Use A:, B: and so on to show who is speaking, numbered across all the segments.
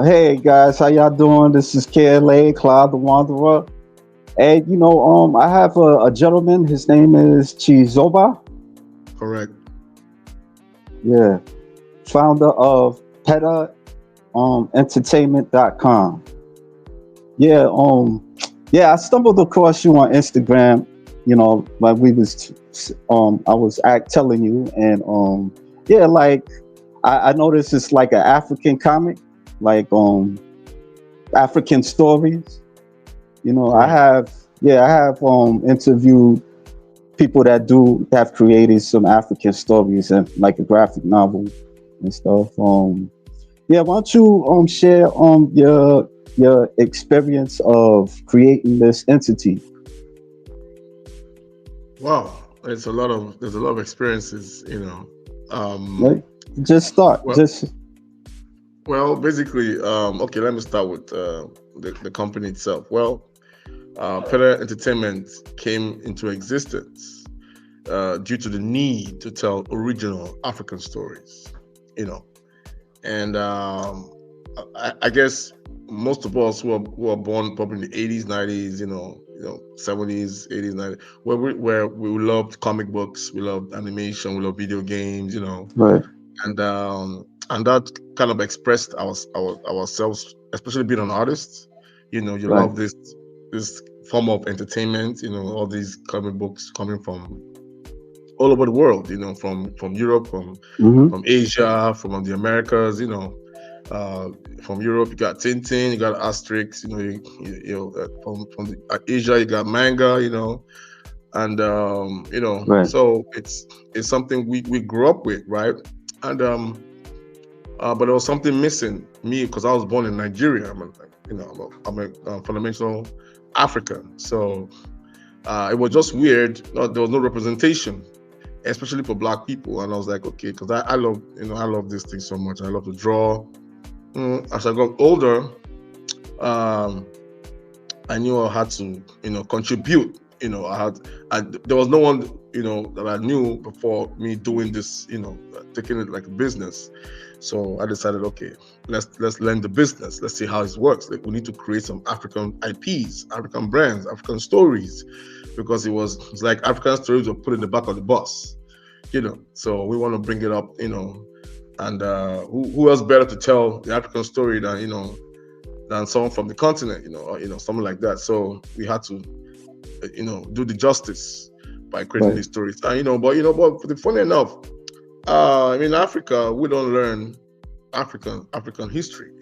A: Hey guys, how y'all doing? This is KLA, Cloud the Wanderer. And I have a gentleman. His name is Chizoba.
B: Correct.
A: Yeah, founder of Peda Entertainment.com. Yeah, I stumbled across you on Instagram. Like I was act telling you, and yeah, like I noticed it's like an African comic, like African stories.
B: Correct.
A: I have interviewed people that do have created some African stories and like a graphic novel and stuff. Yeah, why don't you share your experience of creating this entity?
B: Wow. There's a lot of experiences.
A: Like,
B: Um
A: just start.
B: well
A: Just
B: basically, okay, let me start with the company itself. Well, Peda Entertainment came into existence due to the need to tell original African stories. You know, and I guess most of us who are born probably in the 80s, 90s, 70s, 80s, 90s, where we loved comic books, we loved animation, we loved video games,
A: right,
B: and that kind of expressed ourselves, especially being an artist. You
A: right,
B: love this form of entertainment. All these comic books coming from all over the world. From Europe, from
A: mm-hmm,
B: Asia, from the Americas. Uh, from Europe, you got Tintin, you got Asterix. From Asia, you got manga. And
A: right,
B: so it's something we grew up with, right? And but there was something missing me because I was born in Nigeria. I'm a fundamental African, so it was just weird. There was no representation, especially for Black people. And I was like, okay, because I love I love this thing so much. I love to draw. As I got older, um, I knew I had to contribute. There was no one that I knew before me doing this. Taking it like a business. So I decided, okay, let's learn the business. Let's see how it works. Like we need to create some African IPs, African brands, African stories, because it's like African stories were put in the back of the bus. So we want to bring it up. And who else better to tell the African story than someone from the continent, or something like that. So we had to do the justice by creating
A: right,
B: these stories. And but funny enough, in Africa we don't learn African history.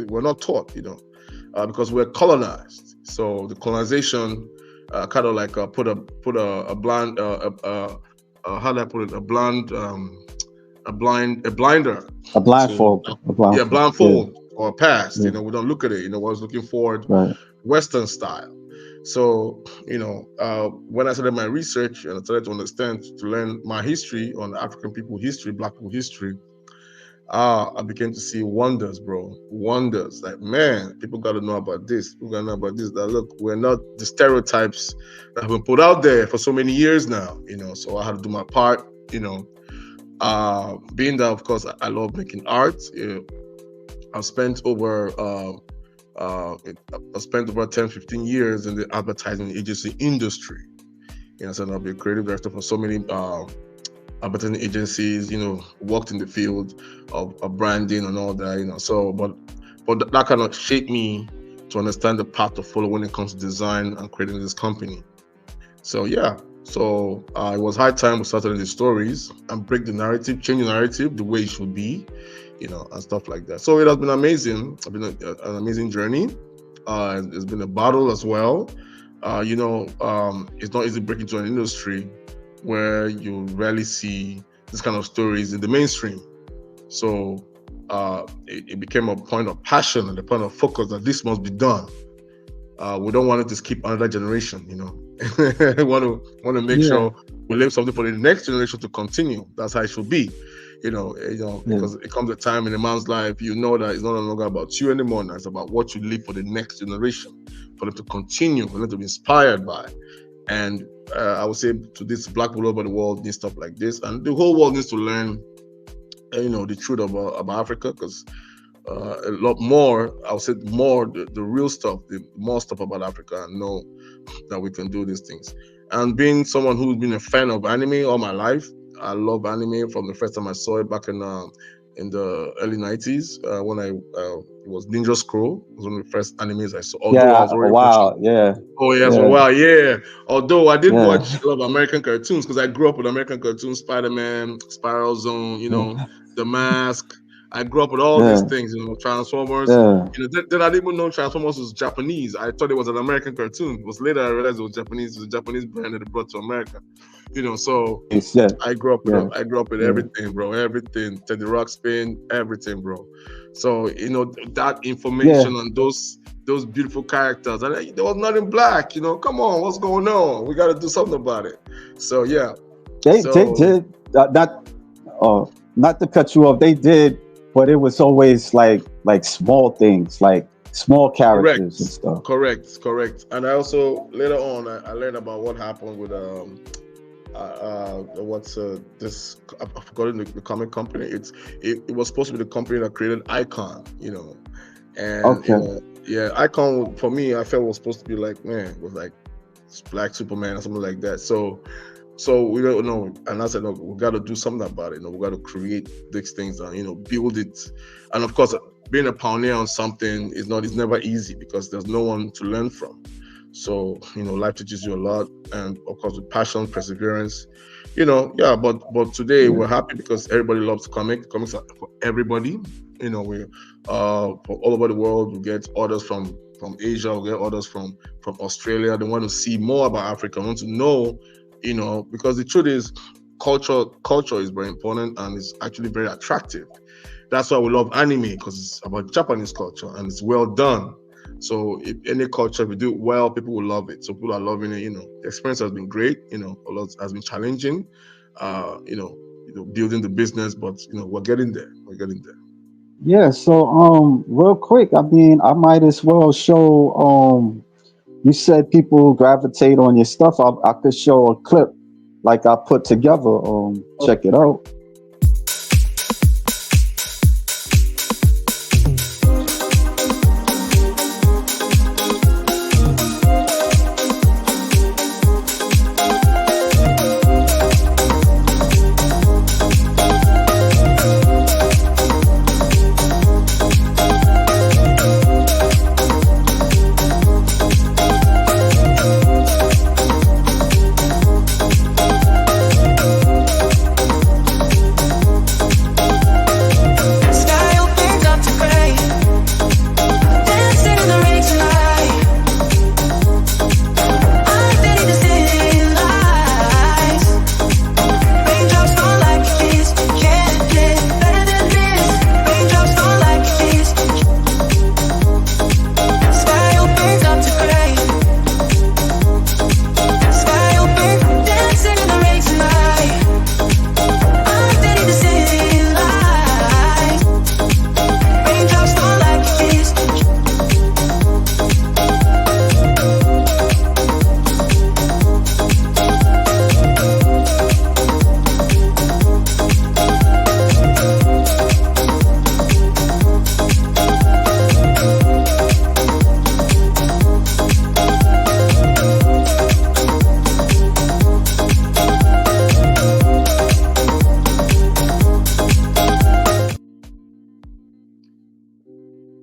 B: We're not taught. Because we're colonized. So the colonization kind of like put a blind how do I put it, a blinder
A: a
B: to
A: a
B: yeah,
A: blindfold. Yeah,
B: blindfold or past.
A: yeah,
B: We don't look at it. I was looking forward,
A: right,
B: Western style. So when I started my research and I started to understand, to learn my history on African people history, Black people history, I began to see wonders, bro. Wonders. Like, man, people got to know about this. People got to know about this. That look, we're not the stereotypes that have been put out there for so many years now. So I had to do my part. Being that, of course, I love making art. I've spent over uh, I spent over 10, 15 years in the advertising agency industry. So I've been a creative director for so many advertising agencies, worked in the field of branding and all that, So, but that kind of shaped me to understand the path to follow when it comes to design and creating this company. So yeah, so it was high time we started the stories and break the narrative, change the narrative the way it should be, and stuff like that. So it has been amazing. It's been an amazing journey. It's been a battle as well. It's not easy breaking into an industry where you rarely see this kind of stories in the mainstream. So it became a point of passion and a point of focus that this must be done. We don't want it to skip another generation. We want to make
A: yeah,
B: sure we leave something for the next generation to continue. That's how it should be.
A: yeah,
B: Because it comes a time in a man's life, that it's no longer about you anymore. Now it's about what you leave for the next generation, for them to continue, for them to be inspired by. And I would say to this Black people all over the world needs stuff like this, and the whole world needs to learn, the truth about Africa, because a lot more. I would say more the real stuff, the more stuff about Africa, and know that we can do these things. And being someone who's been a fan of anime all my life, I love anime from the first time I saw it back in the early '90s when it was Ninja Scroll. It was one of the first animes I saw. Although I
A: Yeah.
B: was already watching.
A: Wow. Yeah.
B: Oh yeah, so
A: Yeah.
B: wow, yeah. Although I did
A: Yeah.
B: watch a lot of American cartoons because I grew up with American cartoons, Spider-Man, Spiral Zone, The Mask. I grew up with all these
A: Yeah.
B: things, Transformers.
A: Yeah.
B: Then I didn't even know Transformers was Japanese. I thought it was an American cartoon. It was later I realized it was Japanese. It was a Japanese brand that they brought to America. So
A: It's, yeah.
B: I grew up with
A: Yeah.
B: everything, bro. Everything. Teddy Ruxpin, everything, bro. So that
A: Yeah.
B: information on those beautiful characters. And there was nothing black. Come on, what's going on? We got to do something about it. So yeah.
A: They
B: So
A: did not to cut you off. They did, but it was always like small things, like small characters and
B: correct,
A: stuff.
B: correct. And I also later on I learned about what happened with what's this? I've forgotten the comic company. It was supposed to be the company that created Icon, and
A: Okay.
B: yeah, Icon for me I felt was supposed to be like, man, was like Black Superman or something like that. So we don't know, and I said, no, we got to do something about it. We got to create these things and build it. And of course, being a pioneer on something it's never easy because there's no one to learn from. So life teaches you a lot, and of course with passion, perseverance, yeah. But today
A: Yeah.
B: we're happy because everybody loves comics are for everybody. We from all over the world. We get orders from Asia, we get orders from Australia. They want to see more about Africa, want to know, because the truth is culture is very important and it's actually very attractive. That's why we love anime, because it's about Japanese culture and it's well done. So if any culture, if we do it well, people will love it. So people are loving it. The experience has been great. A lot has been challenging. Building the business, but we're getting there. We're getting there.
A: Yeah. So real quick, I mean, I might as well show you said people gravitate on your stuff. I could show a clip like I put together. Check it out.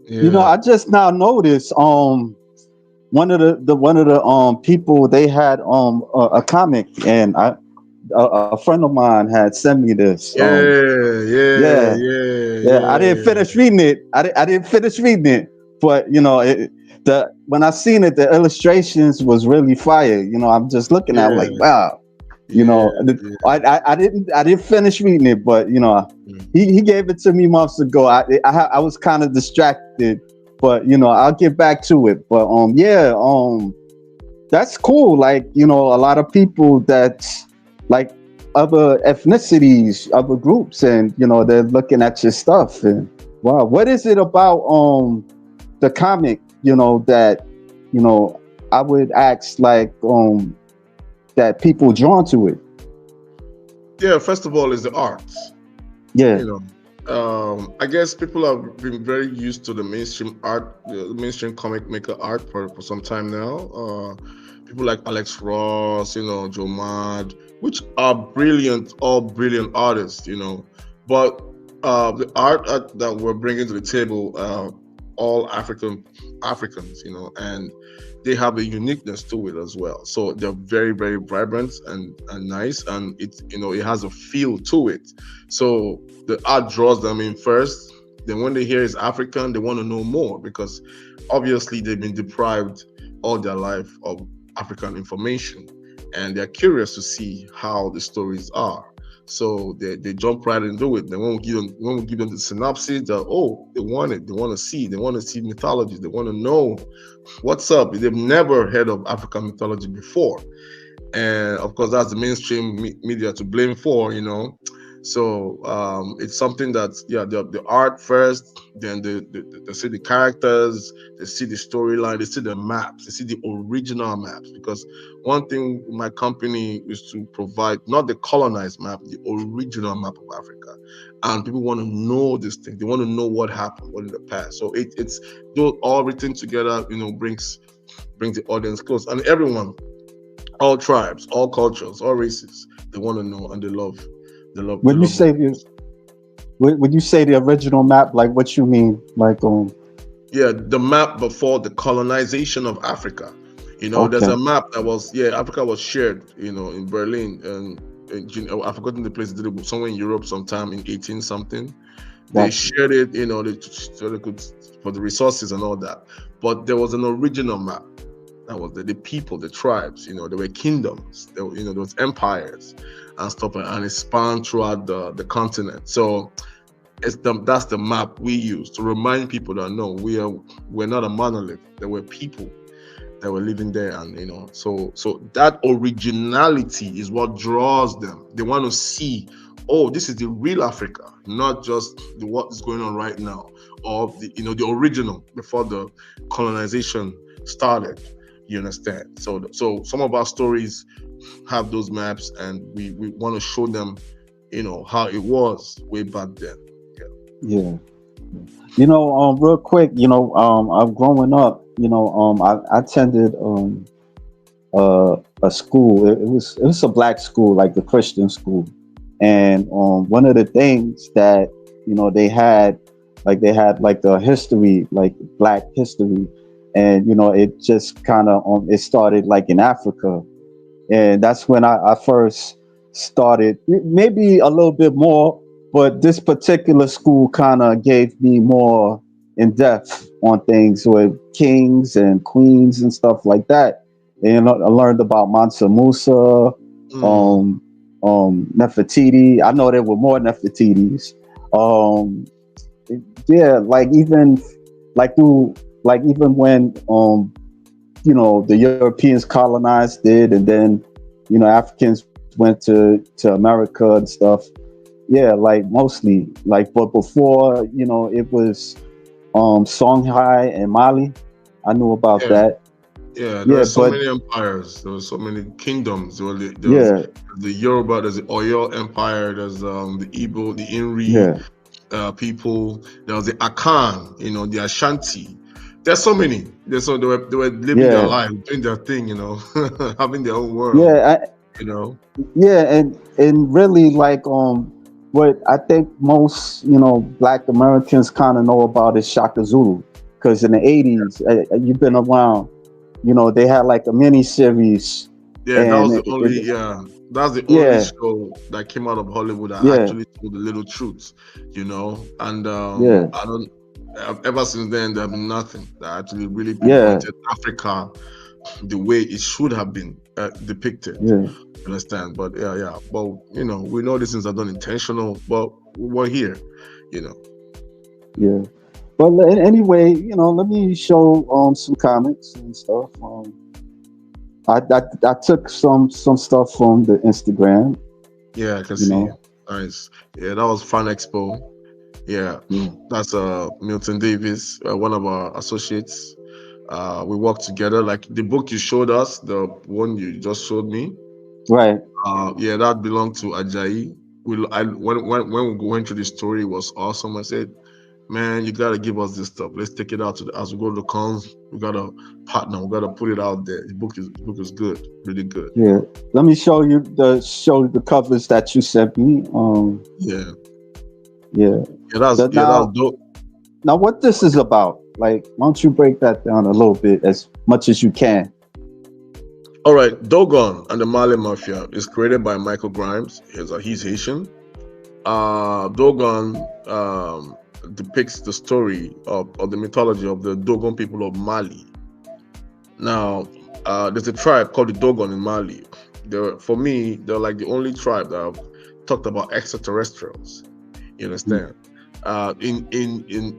B: Yeah.
A: I just now noticed one of the people, they had a comic, and a friend of mine had sent me this.
B: Yeah, yeah,
A: Yeah,
B: yeah,
A: yeah. I didn't
B: yeah,
A: finish reading it. I didn't finish reading it, but the when I seen it, the illustrations was really fire. I'm just looking at it like,
B: yeah,
A: wow.
B: yeah,
A: I didn't finish reading it, but
B: yeah.
A: he gave it to me months ago. I was kind of distracted, but I'll get back to it. But yeah, that's cool. Like, a lot of people that's like other ethnicities, other groups, and they're looking at your stuff. And wow, what is it about the comic, that I would ask, like, that people drawn to it?
B: Yeah, first of all is the art.
A: Yeah.
B: You know, I guess people have been very used to the mainstream art, the mainstream comic maker art for some time now. People like Alex Ross, Joe Mad, which are brilliant, all brilliant artists, But the art that we're bringing to the table, all Africans, and they have a uniqueness to it as well. So they're very, very vibrant and nice, and it has a feel to it. So the art draws them in first. Then when they hear it's African, they want to know more because obviously they've been deprived all their life of African information, and they're curious to see how the stories are. So they jump right into it. Then when we give them the synopsis, they want it. They want to see. They want to see mythology. They want to know what's up. They've never heard of African mythology before, and of course that's the mainstream media to blame for. So it's something that, yeah, the art first, then they see the characters, they see the storyline, they see the maps, they see the original maps, because one thing my company is to provide not the colonized map, the original map of Africa. And people want to know this thing, they want to know what happened, what in the past. So it's those all written together, brings the audience close, and everyone, all tribes, all cultures, all races. They want to know, and they
A: When you
B: love
A: say the when you say the original map, like what you mean? Like
B: yeah, the map before the colonization of Africa. There's a
A: okay,
B: map that was, yeah, Africa was shared, in Berlin, and I've forgotten the place. They did it somewhere in Europe sometime in 18 something. They
A: got you.
B: shared it, so they could, for the resources and all that. But there was an original map. That was the people, the tribes. There were kingdoms. There was empires and stuff, and it spanned throughout the continent. So that's the map we use to remind people that no, we're not a monolith. There were people that were living there, and so that originality is what draws them. They want to see, oh, this is the real Africa, not just what is going on right now, or the original before the colonization started. You understand? So some of our stories have those maps, and we want to show them, how it was way back then.
A: Yeah. Real quick, I'm growing up. I attended a school. It was a black school, like the Christian school, and one of the things that they had like the history, like Black history, and it just kind of it started like in Africa, and that's when I first started, maybe a little bit more, but this particular school kind of gave me more in depth on things with kings and queens and stuff like that. And I learned about Mansa Musa,
B: Mm,
A: um, Nefertiti. I know there were more Nefertitis. Um, yeah, like even like through like even when the Europeans colonized it, and then Africans went to America and stuff. Yeah, like mostly like, but before it was Songhai and Mali. I knew about
B: yeah.
A: that.
B: Yeah, there were
A: Yeah,
B: so
A: but
B: many empires. There were so many kingdoms. There was
A: yeah,
B: the Yoruba, there's the Oyo Empire, there's the Igbo, the Inri
A: yeah,
B: people. There was the Akan, the Ashanti. There's so many. They were living their
A: yeah,
B: life, doing their thing, having their own world.
A: yeah,
B: You know.
A: yeah, and really like what I think most Black Americans kind of know about is Shaka Zulu, because in the '80s, you've been around. They had like a mini series,
B: Yeah, that
A: and
B: was the only, yeah, that's the only
A: yeah,
B: show that came out of Hollywood that
A: yeah,
B: actually told the little truth. And
A: yeah,
B: I don't. Ever since then, there have been nothing that actually really
A: yeah,
B: pinpointed Africa the way it should have been depicted.
A: yeah,
B: You understand? But yeah, yeah. But we know these things are done intentional. But we're here. You know.
A: yeah. But anyway, let me show some comics and stuff. I took some stuff from the Instagram.
B: Yeah, I can
A: You
B: see.
A: know,
B: Nice. Yeah, that was Fan Expo. Yeah,
A: yeah,
B: that's Milton Davis, one of our associates. We worked together. Like the book you showed us, the one you just showed me.
A: right,
B: Yeah, that belonged to Ajayi. when we went through the story, it was awesome. I said, man, you gotta give us this stuff. Let's take it out as we go to the cons. We gotta partner. We gotta put it out there. The book is good, really good.
A: Yeah. Let me show you the covers that you sent me.
B: Yeah,
A: Yeah.
B: yeah, that's
A: But
B: yeah, that's
A: now,
B: dope.
A: what this is about? Like, why don't you break that down a little bit, as much as you can?
B: All right, Dogon and the Mali Mafia is created by Michael Grimes. He's Haitian. Dogon depicts the story of the mythology of the Dogon people of Mali. Now, there's a tribe called the Dogon in Mali. For me, they're like the only tribe that have talked about extraterrestrials. You
A: Mm,
B: understand?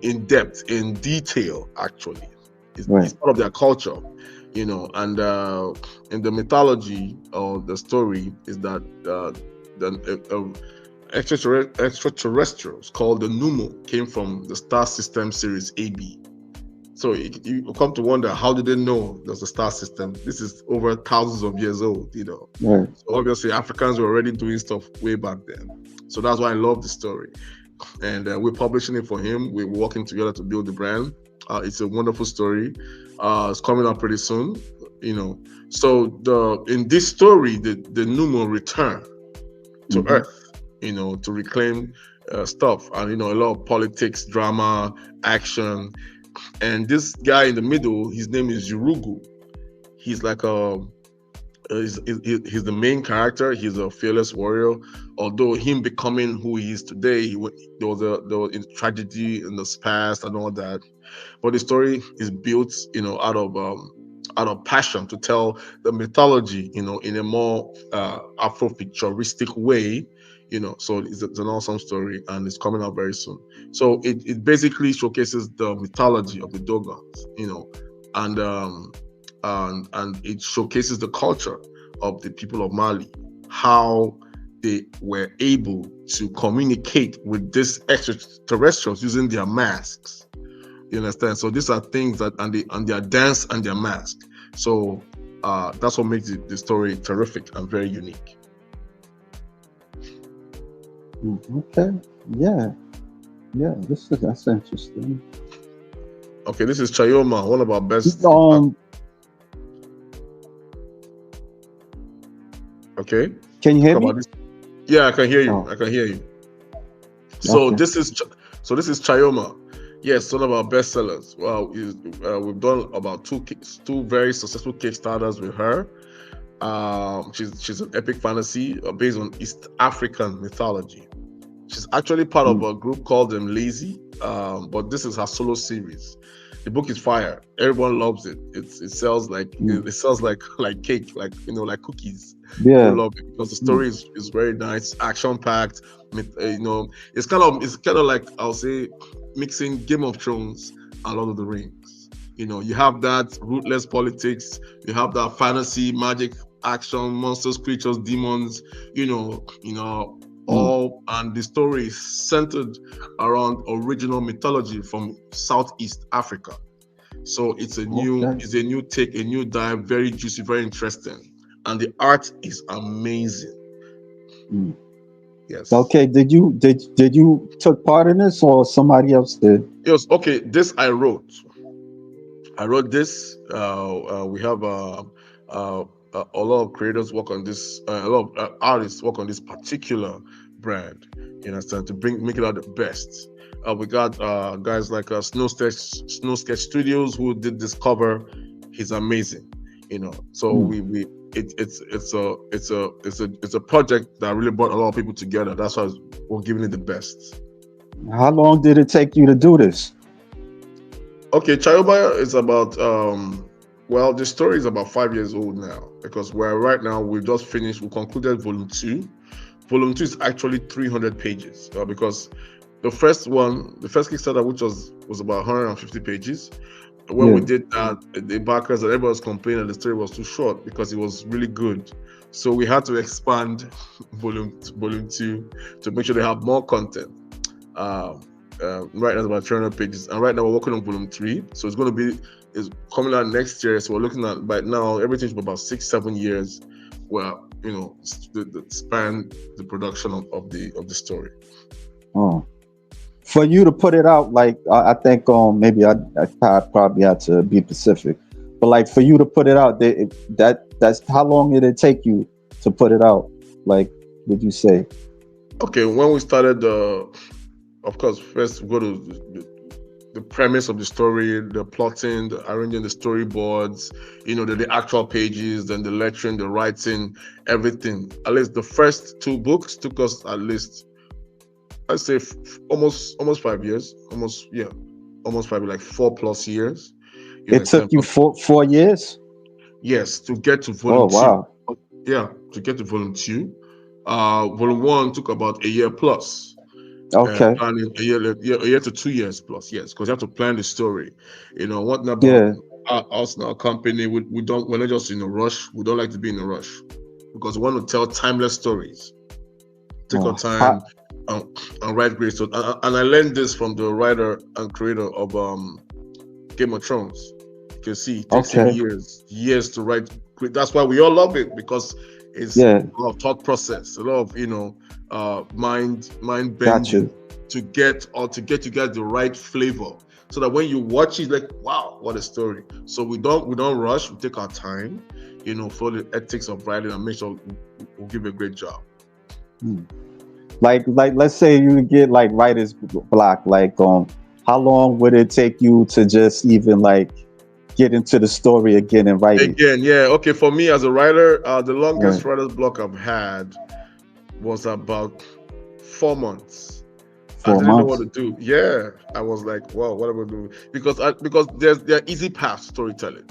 B: In depth, in detail, actually, it's
A: right.
B: part of their culture. And in the mythology or the story is that the extraterrestrials called the Numo came from the star system series AB. So you come to wonder, how did they know there's a star system? This is over thousands of years old.
A: Right.
B: So obviously Africans were already doing stuff way back then. So that's why I love the story. And we're publishing it for him. We're working together to build the brand. It's a wonderful story. It's coming out pretty soon. You know, so in this story, the Numo return to
A: Hmm.
B: Earth. To reclaim stuff, and a lot of politics, drama, action. And this guy in the middle, his name is Yurugu. He's like he's the main character. He's a fearless warrior. Although him becoming who he is today, there was a tragedy in the past and all that. But the story is built, out of passion to tell the mythology, in a more Afro-futuristic way. So it's an awesome story, and it's coming out very soon. So it basically showcases the mythology of the Dogons, and it showcases the culture of the people of Mali, how they were able to communicate with these extraterrestrials using their masks. You understand? So these are things that and their dance and their mask. So that's what makes the story terrific and very unique.
A: Okay. Yeah. Yeah. That's interesting.
B: Okay, this is Chayoma, one of our best.
A: Um.
B: Okay,
A: Can you hear
B: talk
A: me?
B: about this. Yeah, I can hear you.
A: Oh.
B: I can hear you. So
A: Okay.
B: this is Chayoma. Yes, one of our bestsellers. Well, we've done about two very successful Kickstarters with her. She's an epic fantasy based on East African mythology. She's actually part of
A: Mm.
B: a group called Lazy, but this is her solo series. The book is fire. Everyone loves it. It sells like
A: Mm.
B: it sells like cake, like cookies. People
A: Yeah.
B: love it because the
A: Mm.
B: story is very nice, action packed. It's kind of like, I'll say, mixing Game of Thrones and Lord of the Rings. You have that ruthless politics. You have that fantasy, magic, action, monsters, creatures, demons.
A: Mm.
B: All, and the story is centered around original mythology from Southeast Africa. So
A: Okay.
B: it's a new take, a new dive, very juicy, very interesting, and the art is amazing.
A: Mm.
B: Yes.
A: Okay. Did you took part in this, or somebody else did?
B: Yes. Okay. This I wrote this. We have uh, a lot of creators work on this. A lot of artists work on this particular brand. You understand, to make it out the best. We got guys like Snow Sketch Studios, who did this cover. He's amazing. So
A: Mm.
B: it's a project that really brought a lot of people together. That's why we're giving it the best.
A: How long did it take you to do this?
B: Okay, Chayobaya is about well, the story is about 5 years old now, because we're right now we concluded volume two. Volume two is actually 300 pages, because the first Kickstarter, which was about 150 pages. When we
A: Yeah.
B: did that, the backers and everybody was complaining the story was too short because it was really good. So we had to expand volume two to make sure they have more content. Um, right now it's about 300 pages, and right now we're working on volume three. So it's coming out next year. So we're looking at, by now, everything's about 6-7 years. Where span the production of the story.
A: Oh. For you to put it out, like I think maybe I probably had to be specific, but like for you to put it out, that's how long did it take you to put it out? Like, would you say?
B: Okay, when we started, of course, first we go to the premise of the story, the plotting, the arranging the storyboards, the actual pages, then the lettering, the writing, everything. At least the first two books took us at least, I'd say, almost 5 years, almost, yeah, almost 5, like 4 plus years. You
A: It took
B: understand?
A: you four years.
B: Yes, to get to
A: Oh
B: volume two.
A: wow.
B: Yeah, to get to volume two. Volume one took about a year plus.
A: Okay.
B: Planning a year to 2 years plus, yes, because you have to plan the story. What about
A: Yeah.
B: us in our company? We're not just in a rush. We don't like to be in a rush because we want to tell timeless stories. Take our
A: Oh,
B: time and, and write great stories. And I learned this from the writer and creator of Game of Thrones. You can see it takes him
A: okay.
B: years to write. That's why we all love it because it's
A: Yeah.
B: a lot of thought process, a lot of mind
A: Got
B: bending
A: you.
B: to get the right flavor, so that when you watch it, like, wow, what a story. So we don't rush. We take our time, follow the ethics of writing and make sure we'll give a great job.
A: Hmm. Like let's say you get like writer's block. Like how long would it take you to just even like get into the story again and write it?
B: Again, yeah, okay. For me as a writer, the longest
A: Right.
B: writer's block I've had was about 4 months. I
A: four
B: didn't know what
A: months.
B: to do. Yeah, I was like, "Wow, what am I doing?" Because there are easy paths to storytelling.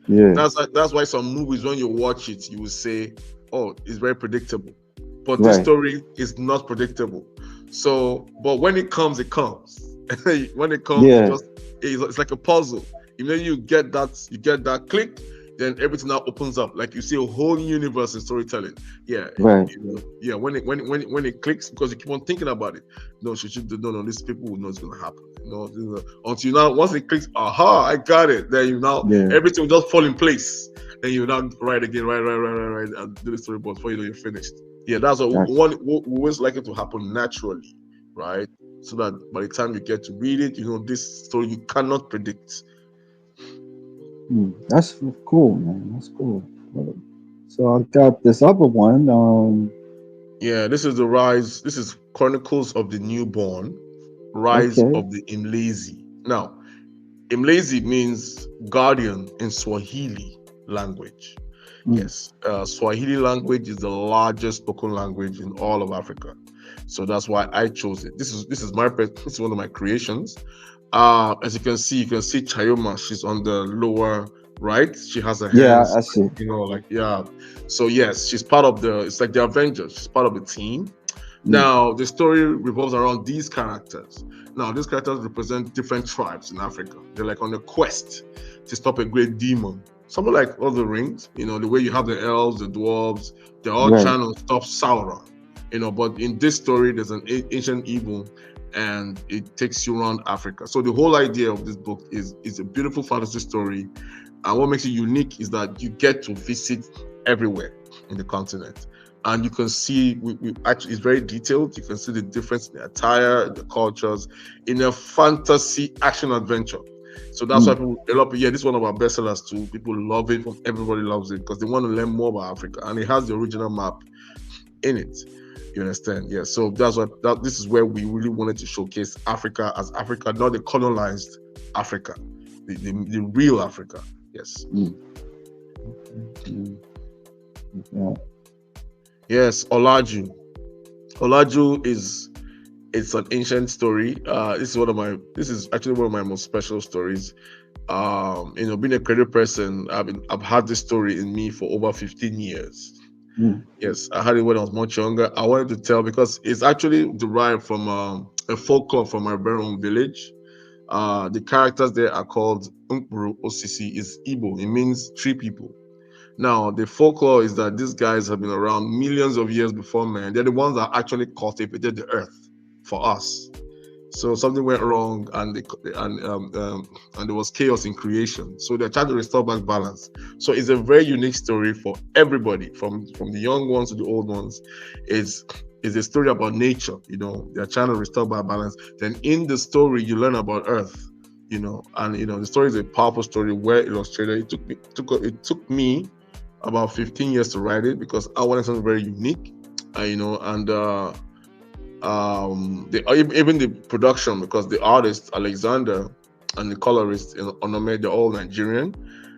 A: Yeah.
B: That's why some movies, when you watch it, you will say, "Oh, it's very predictable," but this
A: Right.
B: story is not predictable. So, but when it comes, it comes. When it comes,
A: Yeah.
B: it's like a puzzle. You get that click, then everything now opens up. Like you see a whole new universe in storytelling. Yeah,
A: Right.
B: yeah. When it clicks, because you keep on thinking about it. No, should you do? No, no. These people will know it's gonna happen. Until now, once it clicks, aha, I got it. Then
A: Yeah.
B: everything will just fall in place. Then you now write again, write, and do the storyboard before you're finished. Yeah, that's what
A: Gotcha.
B: we always like it to happen naturally, right? So that by the time you get to read it, this story you cannot predict.
A: Hmm. That's cool, man. That's cool. So I got this other one.
B: Yeah, this is the rise. This is Chronicles of the Newborn, Rise
A: Okay.
B: of the Imlezi. Now, Imlezi means guardian in Swahili language.
A: Mm.
B: Yes, Swahili language is the largest spoken language in all of Africa, so that's why I chose it. This is one of my creations. As you can see Chayoma. She's on the lower right. She has her
A: Yeah,
B: hands,
A: I see.
B: like, yeah. So yes, she's part of the. It's like the Avengers. She's part of the team.
A: Mm.
B: Now the story revolves around these characters. Now these characters represent different tribes in Africa. They're like on a quest to stop a great demon. Something like Lord of the Rings. The way you have the elves, the dwarves. They're all
A: Right.
B: trying to stop Sauron. But in this story, there's an ancient evil, and it takes you around Africa. So the whole idea of this book is a beautiful fantasy story, and what makes it unique is that you get to visit everywhere in the continent, and you can see we actually, it's very detailed. You can see the difference in the attire, the cultures, in a fantasy action adventure. So that's why
A: Mm.
B: people, a lot of people, yeah, this is one of our bestsellers too. People love it. Everybody loves it because they want to learn more about Africa, and it has the original map in it. You understand? Yeah. So this is where we really wanted to showcase Africa as Africa, not the colonized Africa, the real Africa. Yes.
A: Mm. Mm. Yeah.
B: Yes. Olaju is it's an ancient story. This is actually one of my most special stories. Being a creative person, I've had this story in me for over 15 years.
A: Mm.
B: Yes, I had it when I was much younger. I wanted to tell because it's actually derived from a folklore from my very own village. The characters there are called Umpuru Osisi. Is Igbo. It means tree people. Now, the folklore is that these guys have been around millions of years before man. They're the ones that actually cultivated the earth for us. So something went wrong, and there was chaos in creation. So they're trying to restore back balance. So it's a very unique story for everybody, from the young ones to the old ones. It's it's a story about nature. They're trying to restore back balance. Then in the story, you learn about Earth. And the story is a powerful story, well illustrated. It took me about 15 years to write it because I wanted something very unique. And even the production, because the artist Alexander and the colorist Onome, they're all Nigerian.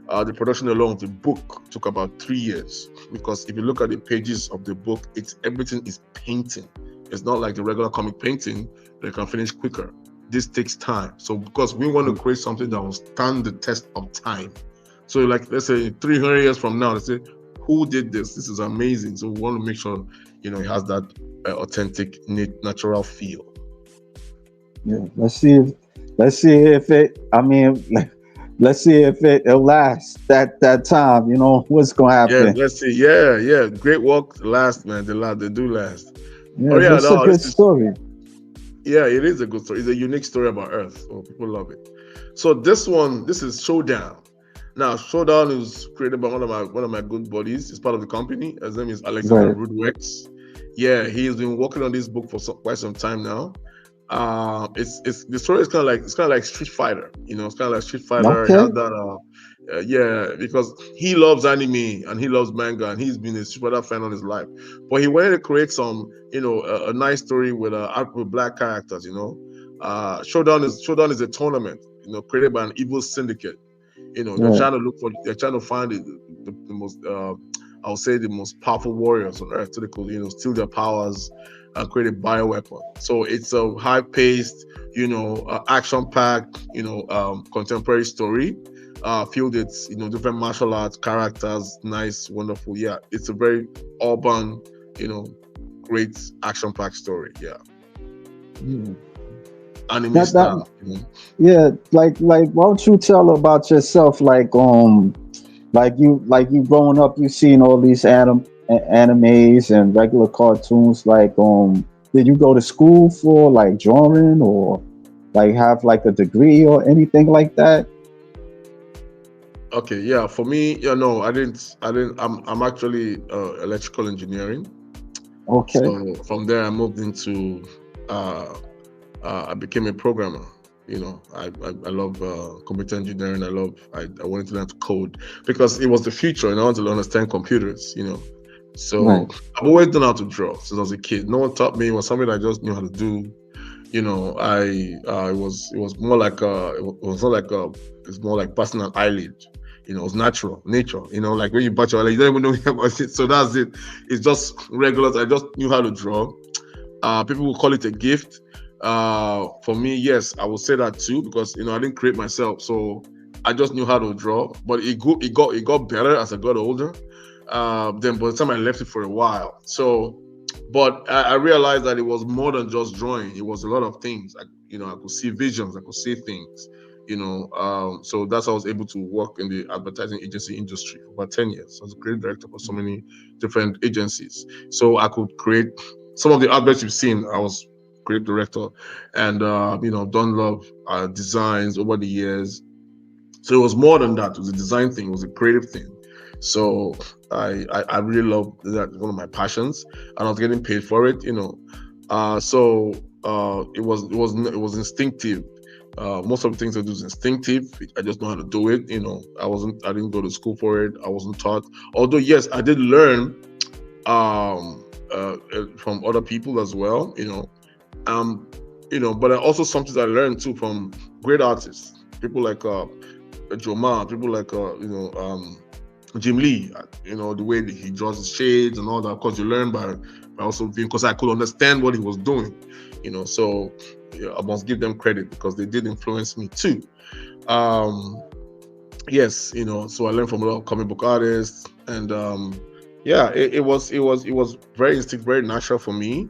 B: The production alone of the book took about 3 years, because if you look at the pages of the book, everything is painting. It's not like the regular comic painting that can finish quicker. This takes time. So because we want to create something that will stand the test of time. So like, let's say 300 years from now, let's say, who did this? This is amazing. So we want to make sure it has that authentic, natural feel.
A: Yeah, let's see if it. I mean, let's see if it'll last that time. What's gonna
B: Yeah,
A: happen.
B: let's see. Yeah, yeah. Great work last, man. They do last. Oh
A: Yeah,
B: yeah,
A: it's a
B: no,
A: good
B: this is
A: story.
B: yeah, it is a good story. It's a unique story about Earth. So people love it. So this is Showdown. Now, Showdown is created by one of my good buddies. He's part of the company. His name is Alexander
A: Right.
B: Rudwex. Yeah, he's been working on this book for quite some time now. It's the story is kind of like Street Fighter. It's kind of like Street Fighter. He has
A: Okay.
B: that yeah, because he loves anime and he loves manga, and he's been a Street Fighter fan all his life. But he wanted to create some, a nice story with black characters. Showdown is a tournament, created by an evil syndicate. They're
A: Right.
B: trying to they're trying to find the most, I would say, the most powerful warriors on Earth, so they could, steal their powers and create a bioweapon. So it's a high-paced, action-packed, contemporary story. Filled with, different martial arts characters, nice, wonderful. Yeah, it's a very urban, you know, great action-packed story. Yeah,
A: Yeah.
B: anime
A: That that
B: style.
A: yeah, like why don't you tell about yourself? Like you growing up, you seen all these animes and regular cartoons. Did you go to school for like drawing, or like have like a degree or anything like that?
B: Okay, yeah. For me, no, I didn't. I didn't. I'm actually electrical engineering.
A: Okay.
B: So from there, I moved into. Uh, I became a programmer. I love computer engineering. I wanted to learn to code because it was the future, and I wanted to understand computers. So
A: Right.
B: I've always known how to draw since I was a kid. No one taught me. It was something I just knew how to do. It was more like it was not like it's more like passing an eyelid. It was natural, nature. Like when you bat your eyelid, you don't even know about it. So that's it. It's just regular. I just knew how to draw. People will call it a gift. For me, yes, I would say that too, because I didn't create myself, so I just knew how to draw. But it got better as I got older. Then by the time I left it for a while, but I realized that it was more than just drawing. It was a lot of things. I could see visions. I could see things. So that's how I was able to work in the advertising agency industry for about 10 years. I was a creative director for so many different agencies. So I could create some of the adverts you've seen. I was creative director, and done a lot of designs over the years. So it was more than that. It was a design thing. It was a creative thing. So I really love that. One of my passions, and I was getting paid for it. So it was instinctive. Most of the things I do is instinctive. I just know how to do it. I didn't go to school for it. I wasn't taught. Although yes, I did learn from other people as well. Um, but also something I learned too from great artists, people like Joma, people like Jim Lee. The way that he draws his shades and all that. Of course, you learn by also being, because I could understand what he was doing. So yeah, I must give them credit because they did influence me too. Um, yes, so I learned from a lot of comic book artists, and yeah, it was very instinct, very natural for me.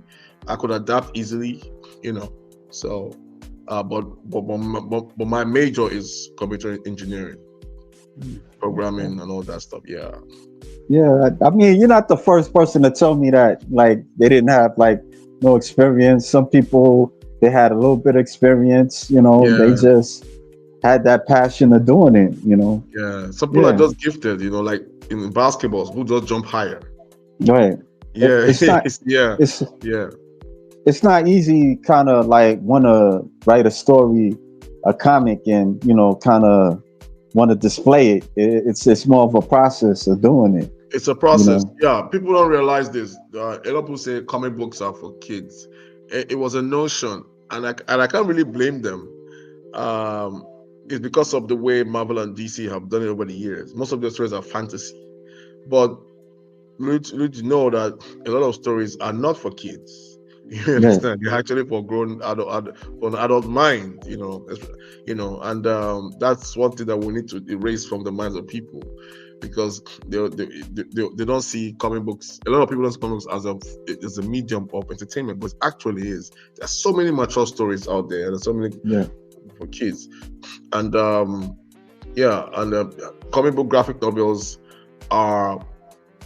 B: I could adapt easily, you know. So, but my major is computer engineering,
A: Okay.
B: programming, and all that stuff. Yeah.
A: Yeah, I mean, you're not the first person to tell me that like they didn't have like no experience. Some people they had a little bit of experience. You know, they
B: Yeah,
A: just had that passion of doing it. You know,
B: yeah. Some people are
A: yeah,
B: just gifted, like in basketballs, who just jump higher.
A: right.
B: Yeah,
A: It's not.
B: yeah,
A: It's
B: yeah.
A: it's not easy. Kind of like want to write a story, a comic, and kind of want to display it. It's more of a process of doing it.
B: It's a
A: You
B: process.
A: know.
B: Yeah, people don't realize this. A lot of people say comic books are for kids. It was a notion, and I can't really blame them. Um, it's because of the way Marvel and DC have done it over the years. Most of their stories are fantasy, but you know that a lot of stories are not for kids. You
A: Right.
B: understand? They're actually for grown for an adult mind. And that's one thing that we need to erase from the minds of people, because they don't see comic books. A lot of people don't see comic books as a medium of entertainment, but it actually is. There's so many mature stories out there, and there's so many
A: Yeah.
B: for kids. And yeah, and comic book graphic novels are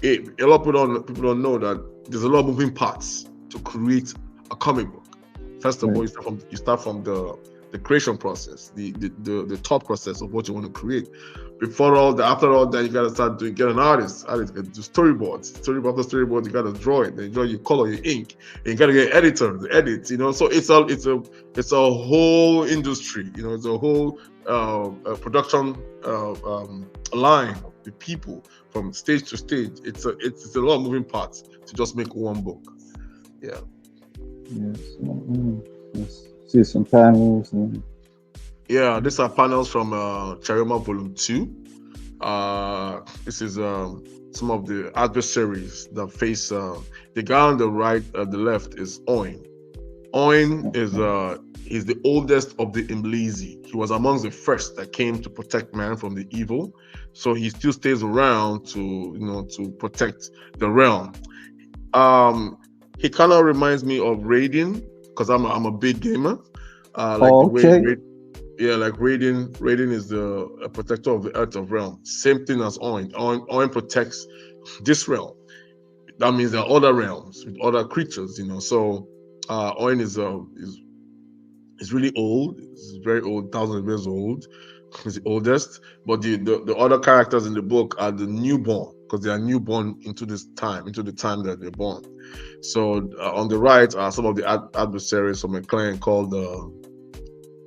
B: a lot of people don't know that there's a lot of moving parts to create a comic book. First of all,
A: Right.
B: you start from the creation process, the thought process of what you want to create. Before all that, after all that, you gotta start doing get an artist. Artist get do storyboards. Storyboard after storyboard, you gotta draw it. Then you draw your color, your ink. And you gotta get an editor to edit. So it's a whole industry. It's a whole production line of the people from stage to stage. It's a lot of moving parts to just make one book. Yeah.
A: Yes. Let's see some panels and
B: Yeah, these are panels from Charima Volume 2. This is some of the adversaries that face the guy on the right, the left is Oin. Oin is the oldest of the Imblizi. He was amongst the first that came to protect man from the evil. So he still stays around to protect the realm. Um, he kind of reminds me of Raiden, because I'm a big gamer. Like
A: oh,
B: the way
A: okay.
B: yeah, like Raiden is the protector of the Earth of Realm. Same thing as Oin. Oin protects this realm. That means there are other realms with other creatures. So Oin is really old. It's very old, thousands of years old. He's the oldest. But the other characters in the book are the newborn, because they are newborn into the time that they're born. So on the right are some of the adversaries from a clan called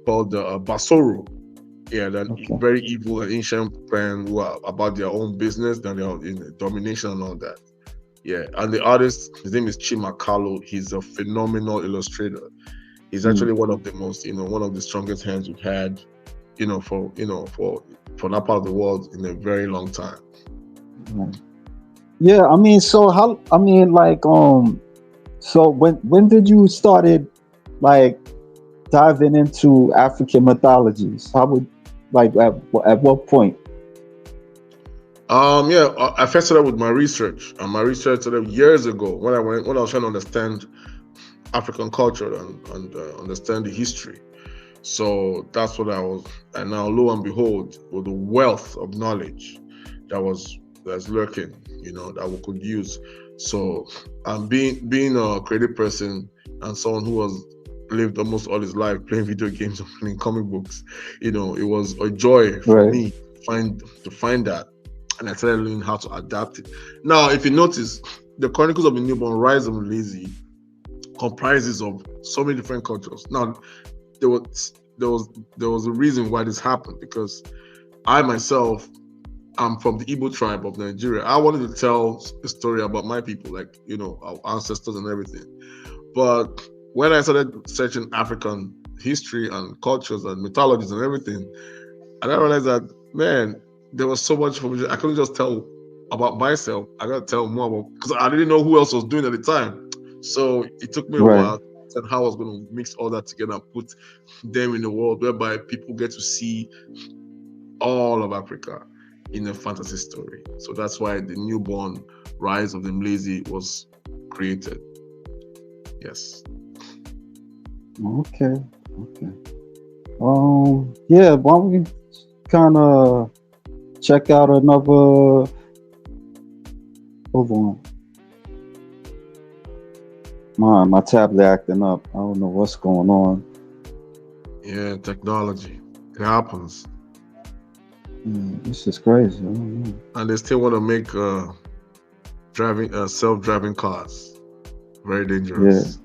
B: Basoro. Yeah, that
A: Okay.
B: very evil and ancient clan who are about their own business, then they are in domination and all that. Yeah, and the artist, his name is Chimakalo. He's a phenomenal illustrator. He's
A: Mm,
B: actually one of the most, one of the strongest hands we've had, for that part of the world in a very long time.
A: right. Yeah, I mean, so how? I mean, like, so when did you started like diving into African mythologies? How would like at what point?
B: Yeah, I first started with my research, and my research started years ago when I was trying to understand African culture and understand the history. So that's what I was, and now lo and behold, with the wealth of knowledge that's lurking, that we could use. So, being a creative person and someone who has lived almost all his life playing video games and reading comic books, it was a joy for
A: Right.
B: me to find that, and I started learning how to adapt it. Now, if you notice, the Chronicles of the Newborn Rise of Lazy comprises of so many different cultures. Now, there was there was there was a reason why this happened, because I myself am from the Igbo tribe of Nigeria. I wanted to tell a story about my people, like our ancestors and everything. But when I started searching African history and cultures and mythologies and everything, and I realized that, man, there was so much for me. I couldn't just tell about myself. I got to tell more about, because I didn't know who else was doing at the time. So it took me a
A: Right.
B: while to understand how I was going to mix all that together and put them in a world whereby people get to see all of Africa in a fantasy story. So that's why the newborn Rise of the Mlazi was created. Yes.
A: Okay. Okay. Yeah. Why don't we kind of check out another? Hold on. My tablet acting up. I don't know what's going on.
B: Yeah, technology. It happens.
A: This is crazy. I don't know.
B: And they still want to make driving self-driving cars very
A: Yeah.
B: dangerous.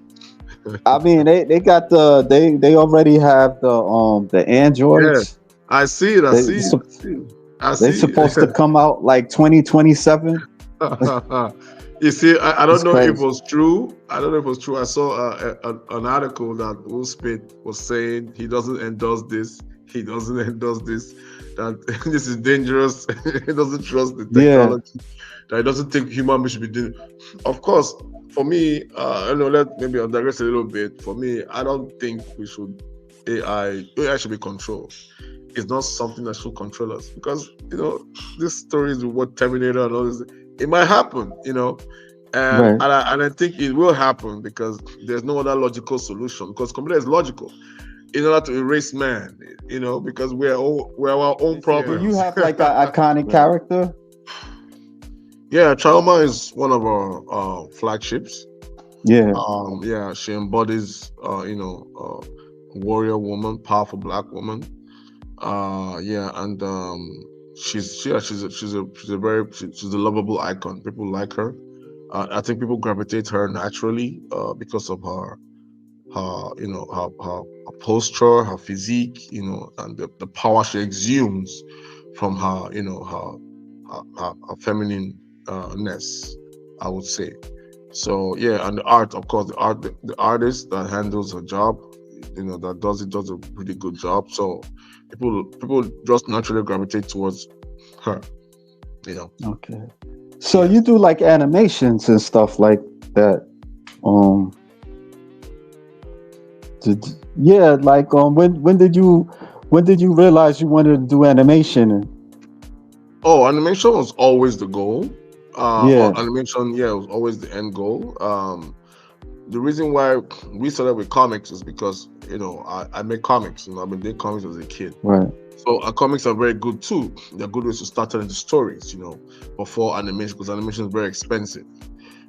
A: I mean, they got they already have the
B: Yeah,
A: androids.
B: I see it. I
A: They
B: see it. I see it. I
A: they
B: see
A: supposed to come out like 2027.
B: it. You see, I don't
A: It's
B: know if it
A: crazy.
B: was true. I don't know if it was true. I saw an article that Will Smith was saying he doesn't endorse this. He doesn't endorse this. That this is dangerous. He doesn't trust the
A: Yeah.
B: technology. That he doesn't think human beings should be doing. Of course, for me, I know. Maybe I'll digress a little bit. For me, I don't think we should AI should be controlled. It's not something that should control us because this stories with what Terminator and all this, it might happen, and
A: Right.
B: I think it will happen because there's no other logical solution because computer is logical in order to erase man, because we're our own
A: Do you
B: programs.
A: have like an iconic
B: Right.
A: character?
B: Yeah, Trauma is one of our flagships.
A: Yeah.
B: Yeah, she embodies warrior woman, powerful black woman. Yeah, and she's a lovable icon. People like her. I think people gravitate her naturally because of her posture, her physique, and the power she exudes from her you know her feminine ness, I would say. So yeah, and the art, of course, the artist that handles her job, that does a pretty good job. So people just naturally gravitate towards her. You know,
A: Okay. So you
B: yes.
A: do like animations and stuff like that. Um. Did, yeah. Like when did you realize you wanted to do animation?
B: Oh, animation was always the goal.
A: Yeah.
B: Animation, yeah, was always the end goal. The reason why we started with comics is because I make comics. I've been doing comics as a kid.
A: Right.
B: So comics are very good too. They're good ways to start telling the stories, before animation because animation is very expensive.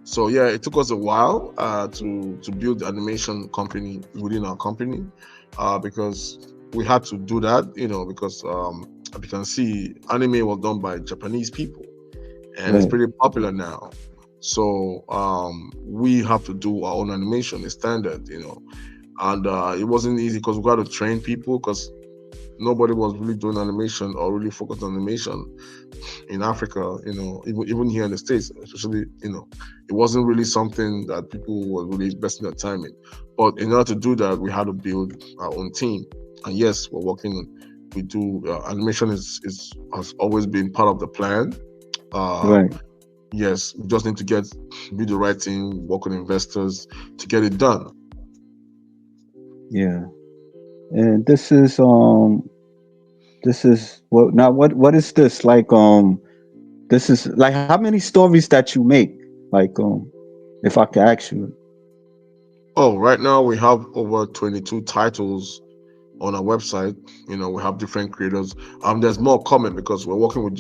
B: So yeah, it took us a while to build the animation company within our company because we had to do that, because as you can see, anime was done by Japanese people and it's
A: Right.
B: pretty popular now. So we have to do our own animation, it's standard, and it wasn't easy because we got to train people because nobody was really doing animation or really focused on animation in Africa, even here in the States, especially, it wasn't really something that people were really investing their time in. But in order to do that, we had to build our own team. And yes, we're working on, we do, animation is has always been part of the plan. Uh,
A: Right.
B: yes, we just need to be the right team, work with investors to get it done.
A: Yeah. And this is what now what is this like this is like how many stories that you make, like if I could ask you.
B: Oh, right now we have over 22 titles on our website. We have different creators. There's more coming because we're working with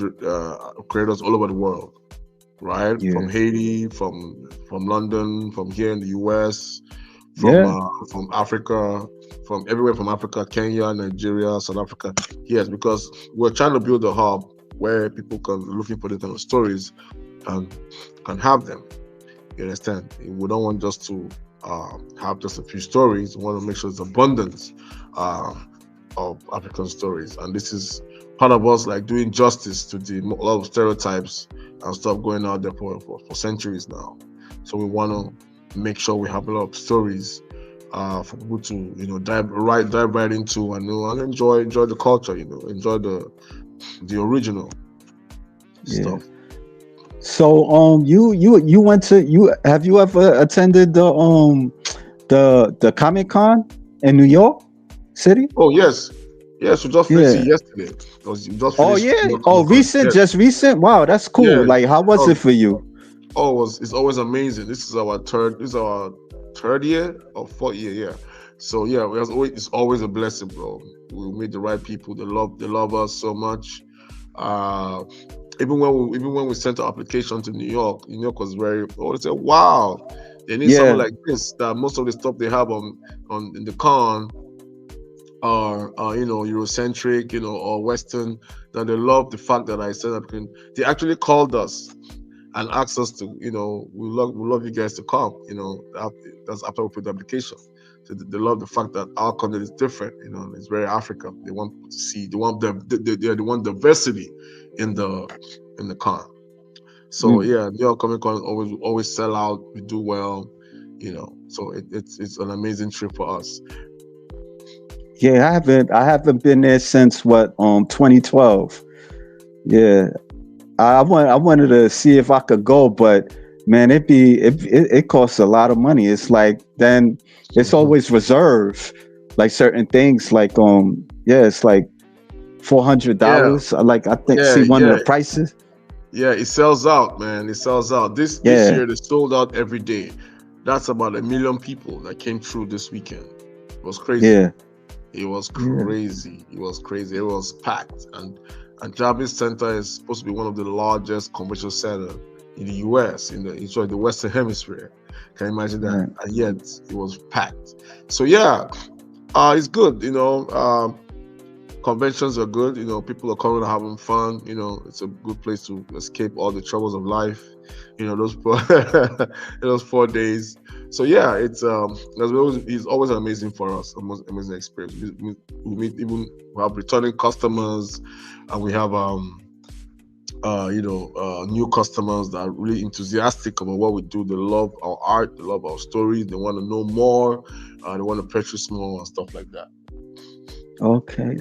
B: creators all over the world, right? From
A: Yeah.
B: Haiti, from London, from here in the US,
A: Yeah.
B: from Africa, from everywhere from Africa, Kenya, Nigeria, South Africa. Yes, because we're trying to build a hub where people can looking for these kind of stories and can have them. You understand? We don't want just to have just a few stories. We want to make sure there's abundance uh, of African stories, and this is part of us like doing justice to a lot of stereotypes and stuff going out there for centuries now. So we want to make sure we have a lot of stories for people to dive right into and and enjoy the culture, enjoy the original
A: Yeah.
B: stuff.
A: So you went to you have you ever attended the Comic Con in New York City?
B: Oh yes, yes. We just finished it
A: Yeah.
B: yesterday. We just
A: Oh
B: finished
A: yeah.
B: New
A: Oh,
B: Comic Con.
A: recent,
B: Yes,
A: just recent. Wow, that's cool.
B: yeah.
A: Like, how was
B: Oh,
A: it for you?
B: it's always amazing. This is our third year or fourth year. Yeah. So yeah, it's always a blessing, bro. We meet the right people. They love us so much. Uh, even when we sent our application to New York was very. Oh, they said, "Wow, they need someone
A: Yeah,
B: like this." That most of the stuff they have on in the con are Eurocentric, or Western. That they love the fact that I said that they actually called us and asked us to, we love you guys to come. That's after we put the application. So they love the fact that our content is different. And it's very African. They want to see, they want diversity in the con. So
A: mm,
B: yeah, New York Comic Con always sell out. We do well. So it's an amazing trip for us.
A: yeah. I haven't been there since what 2012. Yeah, I wanted to see if I could go, but man, it costs a lot of money. It's like then it's
B: Mhm.
A: always reserved, like certain things. Like yeah, it's like four hundred
B: Yeah,
A: dollars. Like I think
B: yeah,
A: see one of
B: yeah.
A: the prices.
B: Yeah, it sells out, man. It sells out. This
A: Yeah,
B: year they sold out every day. That's about 1 million people that came through this weekend. It was crazy.
A: yeah,
B: It was
A: yeah,
B: crazy. It was crazy. It was packed. And Jarvis Center is supposed to be one of the largest convention center in the US, the Western Hemisphere. Can you imagine that?
A: right.
B: And yet it was packed. So yeah, it's good. Conventions are good. People are coming and having fun. It's a good place to escape all the troubles of life. Those those 4 days. So yeah, it's always amazing for us. Amazing experience. We meet, even we have returning customers, and we have new customers that are really enthusiastic about what we do. They love our art. They love our stories. They want to know more. They want to purchase more and stuff like that.
A: Okay.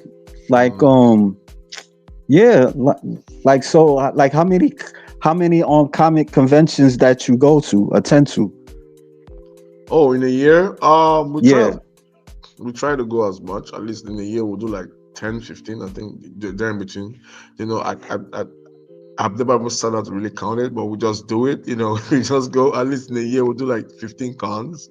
A: Like
B: Mm.
A: yeah, like so like how many comic conventions that you go to attend to?
B: Oh, in a year,
A: Yeah.
B: we try to go as much. At least in a year, we'll do like 10, 15. I think there in between. I've never ever sat out to really count it, but we just do it. We just go. At least in a year, we'll do like 15 cons.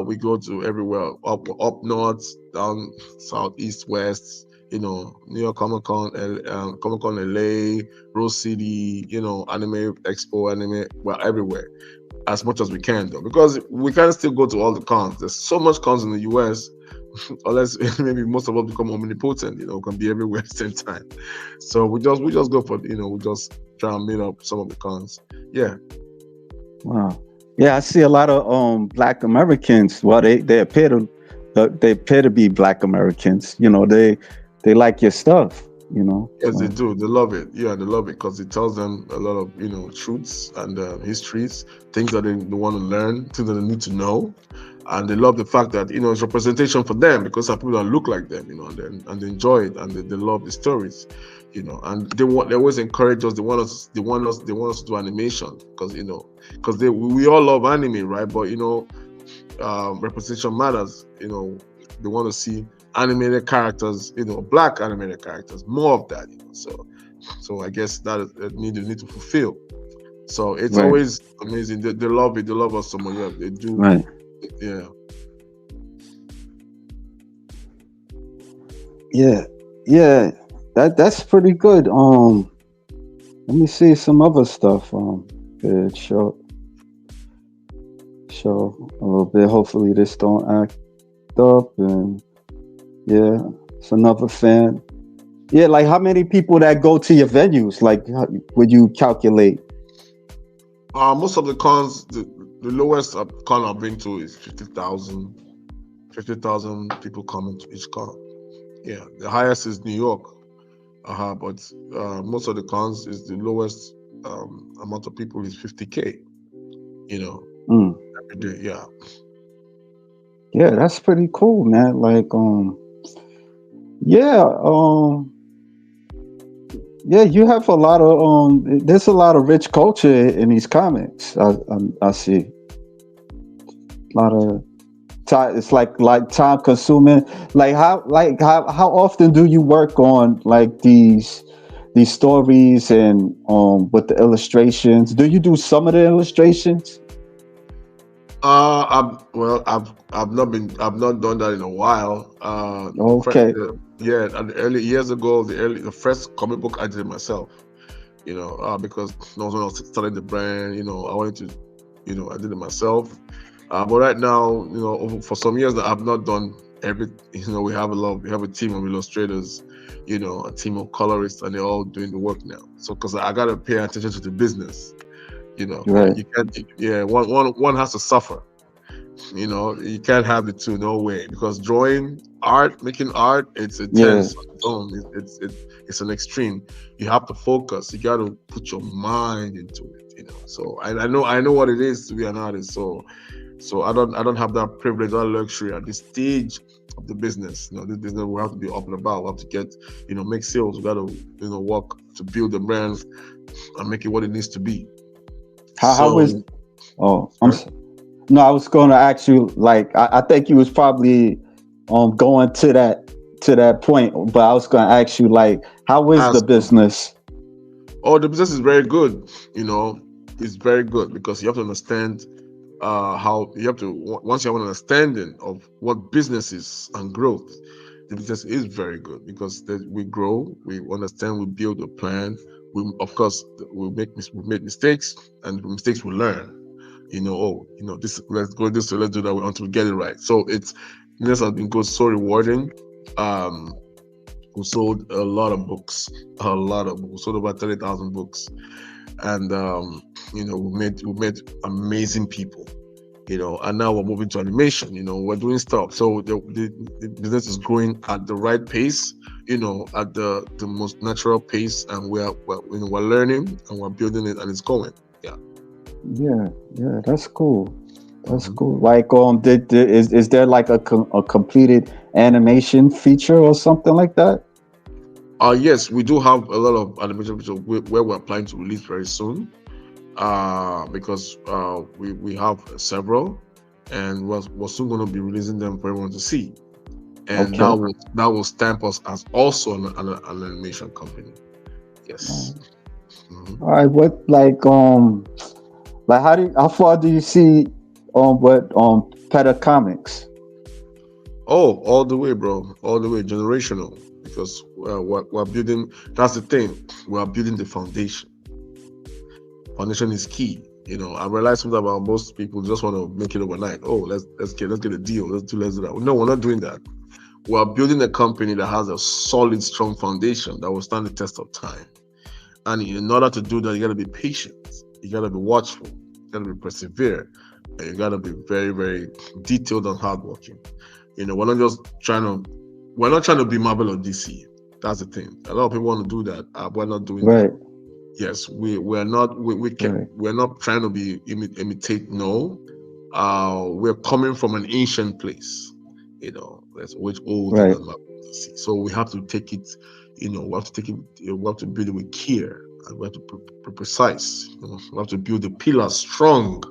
B: We go to everywhere, up north, down south, east, west. New York Comic Con LA, Rose City. Anime Expo, anime. Well, everywhere as much as we can, though, because we can't still go to all the cons. There's so much cons in the US, unless maybe most of us become omnipotent, can be everywhere at the same time. So we just go for, we just try and meet up some of the cons. Yeah.
A: Wow. Yeah, I see a lot of black Americans. Well, they appear to be black Americans. They like your stuff,
B: Yes, they
A: So
B: do. They love it. Yeah, they love it because it tells them a lot of, truths and histories, things that they want to learn, things that they need to know, and they love the fact that it's representation for them because some people that look like them, and they enjoy it, and they love the stories, and they always encourage us. They want us to do animation because we all love anime, right? But representation matters. They want to see animated characters, black animated characters, more of that. So I guess that is a need they need to fulfill. So it's
A: right,
B: always amazing. They love it. They love us so much. Yeah, they do.
A: right.
B: Yeah.
A: Yeah, yeah. That's pretty good. Let me see some other stuff. Good show a little bit. Hopefully this don't act up. And yeah, it's another fan. Yeah, like how many people that go to your venues? Like, would you calculate?
B: Most of the cons, the lowest con I've been to is 50,000. 50,000 people coming to each con. Yeah, the highest is New York. But most of the cons is the lowest amount of people is 50K. You know,
A: Mm.
B: every day. Yeah.
A: Yeah, that's pretty cool, man. Like, yeah, yeah, you have a lot of there's a lot of rich culture in these comics. I see a lot of time. It's like time consuming. Like how often do you work on like these stories and with the illustrations? Do you do some of the illustrations?
B: I've not done that in a while.
A: Okay.
B: Yeah, and the early years ago, the first comic book I did myself. because no one else started the brand. I wanted to, I did it myself. But right now, for some years that I've not done every, we have a team of illustrators, a team of colorists, and they're all doing the work now. So, because I gotta pay attention to the business,
A: Right.
B: you can't, yeah, one has to suffer. You can't have the two, no way. Because making art, it's
A: Yeah.
B: intense on its own. It's an extreme. You have to focus. You got to put your mind into it. So I know what it is to be an artist. So I don't have that privilege, that luxury at this stage of the business. This business we have to be up and about. We have to get, make sales. We got to, work to build the brand and make it what it needs to be.
A: How is?
B: So,
A: Oh,
B: sorry.
A: no. I was going to ask you. Like, I think you was probably going to that point, but I was going to ask you, like, how is the
B: Ask.
A: business?
B: Oh, the business is very good. It's very good because you have to understand how you have to once you have an understanding of what business is and growth. The business is very good because we grow, we understand, we build a plan. We, of course, we make mistakes, and from mistakes we learn. This, let's go this way, let's do that way until we get it right. So this has been good, so rewarding. Um, we sold a lot of books, we sold about 30,000 books, and we made amazing people. And now we're moving to animation. We're doing stuff. So the business is growing at the right pace, at the most natural pace, and we're learning and we're building it, and it's going. Yeah.
A: Yeah, yeah, that's cool. That's
B: hmm
A: cool. Like, is there like a completed animation feature or something like that?
B: Yes, we do have a lot of animation videos where we're planning to release very soon. Because we have several, and we're soon going to be releasing them for everyone to see, and
A: Okay.
B: that will stamp us as also an animation company. Yes.
A: All
B: hmm
A: right. What like how far do you see what Peta Comics?
B: Oh, all the way, bro, all the way, generational. Because we're building. That's the thing. We are building the foundation. Foundation is key. I realize something about most people just want to make it overnight. Oh, let's get a deal. Let's do that. No, we're not doing that. We're building a company that has a solid, strong foundation that will stand the test of time. And in order to do that, you got to be patient. You got to be watchful. You got to be persevere. And you got to be very, very detailed and hardworking. We're not just trying to. We're not trying to be Marvel or DC. That's the thing. A lot of people want to do that. We're not doing that.
A: Right.
B: Yes, we're not.
A: Right.
B: We're not trying to be imitate. No, we're coming from an ancient place. That's much older
A: Right.
B: than Marvel and DC. So we have to take it. We have to take it. We have to build it with care, and we have to be precise. We have to build the pillars strong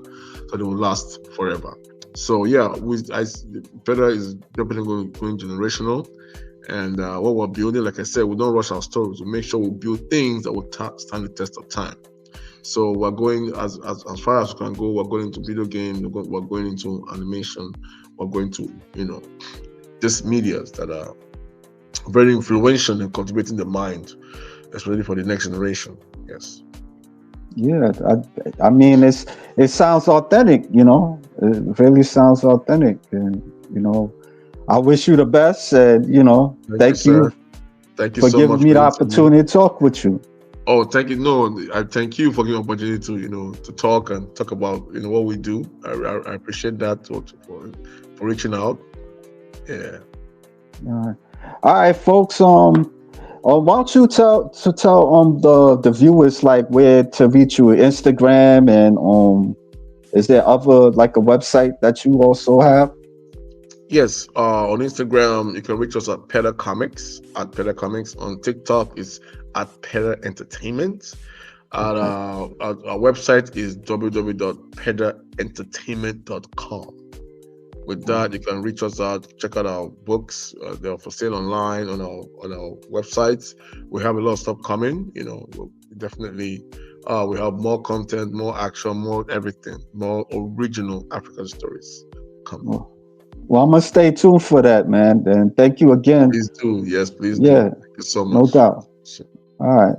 B: so they will last forever. So yeah, Peda is definitely going generational. And what we're building, like I said, we don't rush our stories. We make sure we build things that will stand the test of time. So we're going as far as we can go. We're going into video games. We're going into animation. We're going to these medias that are very influential in cultivating the mind, especially for the next generation. Yes.
A: Yeah. I mean, it sounds authentic. It really sounds authentic, and I wish you the best, and
B: Thank you,
A: thank you
B: sir. Thank you
A: for
B: so
A: giving
B: much
A: me
B: for
A: the
B: the interview.
A: opportunity to talk with you.
B: Oh, thank you. No, I thank you for giving me the opportunity to to talk about what we do. I appreciate that for reaching out. Yeah.
A: All right, folks. Why don't you tell the viewers like where to reach you? Instagram, and is there other like a website that you also have?
B: Yes. On Instagram, you can reach us at Peda Comics. On TikTok, it's at Peda Entertainment.
A: Okay.
B: Our website is www.pedaentertainment.com. With
A: All
B: that, you can reach us out, check out our books. They're for sale online on our websites. We have a lot of stuff coming. Definitely. We have more content, more action, more everything, more original African stories coming.
A: right. Well, I'm gonna stay tuned for that, man. And thank you again.
B: Please do. Yes, please do.
A: Yeah,
B: Thank you so
A: no
B: much.
A: doubt. All right.